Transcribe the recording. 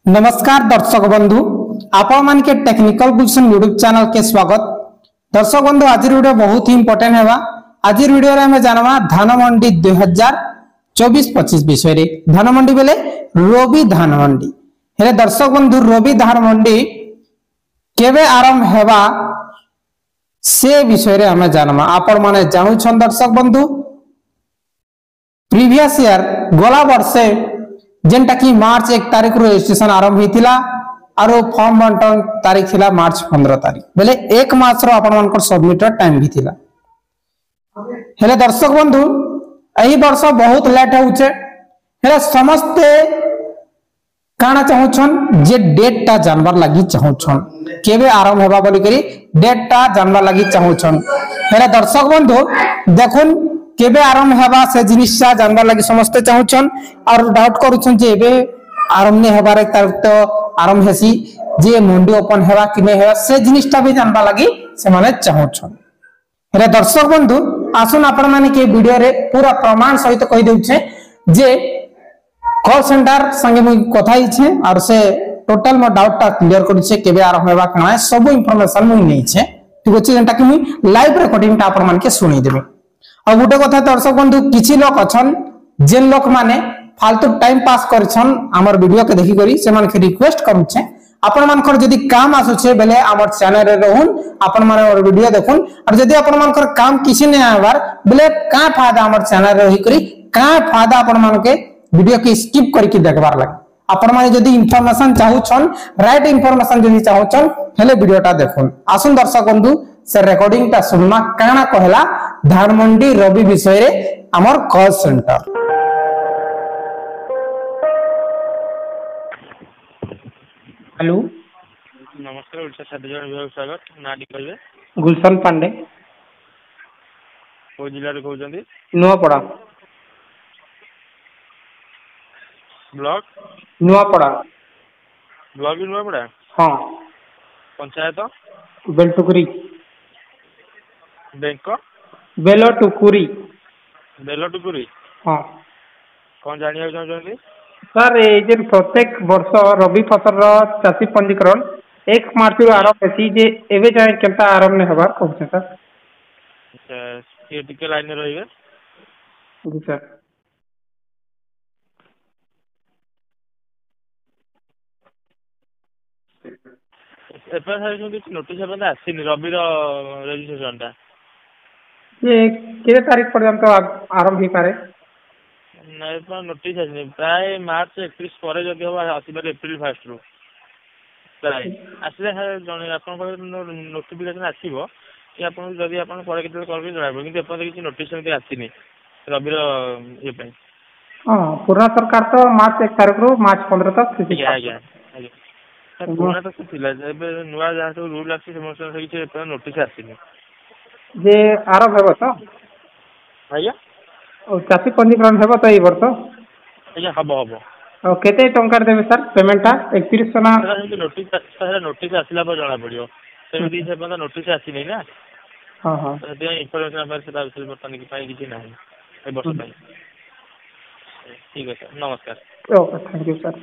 नमस्कार दर्शक बंधु आपण मान के टेक्निकल गुलशन यूट्यूब चैनल के स्वागत। दर्शक बंधु आज वीडियो बहुत ही इंपोर्टेंट है। आज वीडियो रे हमें जानवा धान मंडी 2024-25 विषय रे। धान मंडी बेले रबी धान मंडी हेले दर्शक बंधु रबी धान मंडी केबे आरंभ हेबा से विषय रे हमें जानवा। आपण माने जानू छन दर्शक बंधु प्रीवियस ईयर गला वर्षे जेनटा कि मार्च 1 तारिख रो रजिस्ट्रेशन आरंभ होइतिला आरो फॉर्म बंटन तारीख थिला मार्च 15 तारिख बेले एक मास रो आपण मानकर सबमिटर टाइम भी थिला। हेले दर्शक बंधु एही वर्ष बहुत लेट होउचे हेले समस्ते काना चाहउछन जे डेट ता जानबार लागि चाहउछन केबे आरंभ हेबा बोली करी डेट ता जानबार लागि चाहउछन। हेले दर्शक बंधु देखुन केबे आरंभ हेबा से जिनिसा जानबार लागि समस्त चाहउछन और डाउट करूछन जे एबे आरंभ ने हेबार तार तो आरंभ हेसी जे मंडी ओपन हेबा कि नै हेबा से जिनिसटा भी जानबार लागि से माने चाहउछन। हेले दर्शक बंधु आसुन आपण माने के वीडियो रे पूरा प्रमाण सहित कहि देउछे जे कॉल सेंटर संगे मु कथा ही छे और से टोटल मो डाउट ता क्लियर करू छे केबे आरंभ हेबा काना सब इंफॉर्मेशन मु नै छे ठीक अछि जेंटा कि मु लाइव रिकॉर्डिंग ता आपण मान के सुनी देबे। और गोटे कथा दर्शक बंधु किछि लोक अछन जेन लोक माने फालतू टाइम पास करछन हमर वीडियो के देखि करी से मान के रिक्वेस्ट करू छे आपण मानकर जदी काम आसु छे बेले हमर चैनल रे रहून आपण माने और वीडियो देखुन और जदी आपण मानकर काम किछि नै आबार बेले का फायदा हमर चैनल रे रही करी का फायदा आपण मान के वीडियो के स्किप करके देखबार लागे। आपण माने जदी इंफॉर्मेशन चाहू छन राइट इंफॉर्मेशन जदी चाहू छन हेले वीडियोटा देखुन। आसुन दर्शक बंधु से रिकॉर्डिंग ता सुनमा काना कहला धान मंडी रबी विषय रे हमर कॉल सेंटर। हेलो नमस्कार उड़ीसा छत्तीसगढ़ विभाग स्वागत नाडी कहबे गुलशन पांडे को जिल्ला रे कहउछंदी नुआपड़ा ब्लॉक नुआपड़ा ब्लॉक भी नुआपड़ा हां पंचायत बेलटुकुरी बैंक बेलटुकुरी बेलटुकुरी हां कौन जानिया चाहछंदी सर ए जे प्रत्येक वर्ष रबी फसल रो चासी पंजीकरण 1 मार्च रो आरंभ हेसी जे एबे जाय केनता आरंभ ने हबार कहछन सर। अच्छा ये टिके लाइन में रहिबे जी सर। एपर साइज में नोटिस अपन आसीनी रबी रो रजिस्ट्रेशन ता ये के तारीख पर्यंत आरंभ ही पारे नहीं पर नोटिस आसीनी प्राय मार्च 31 पर जदी हो आसीबार एप्रिल 1 रो प्राय आसीले जने अपन पर नोटिफिकेशन आसीबो कि अपन जदी अपन पर केते कॉल भी जणाबो कि अपन किछि नोटिस सेमति आसीनी रबी रो ये पे हां पूरा सरकार तो मार्च 1 तारिख रो मार्च 15 तक थी। आज्ञा पूरा तो थिला एबे नुवा जा तो रूल आसी समस्या सही छे पर नोटिस आसीनी जे आरंभ हेबो तो आज्ञा और चासी पंजीकरण हेबो तो ए वर्ष आज्ञा हबो हबो और केते टंकार देबे सर पेमेंटटा 31 सना नोटिस आसिला पर जणा पड़ियो सेमति से पता नोटिस आसी नै ना। हां हां तो इंफॉर्मेशन पर से विषय बताने की पाई किछि नाही ए वर्ष पाई ठीक है सर नमस्कार। Okay thank you sir.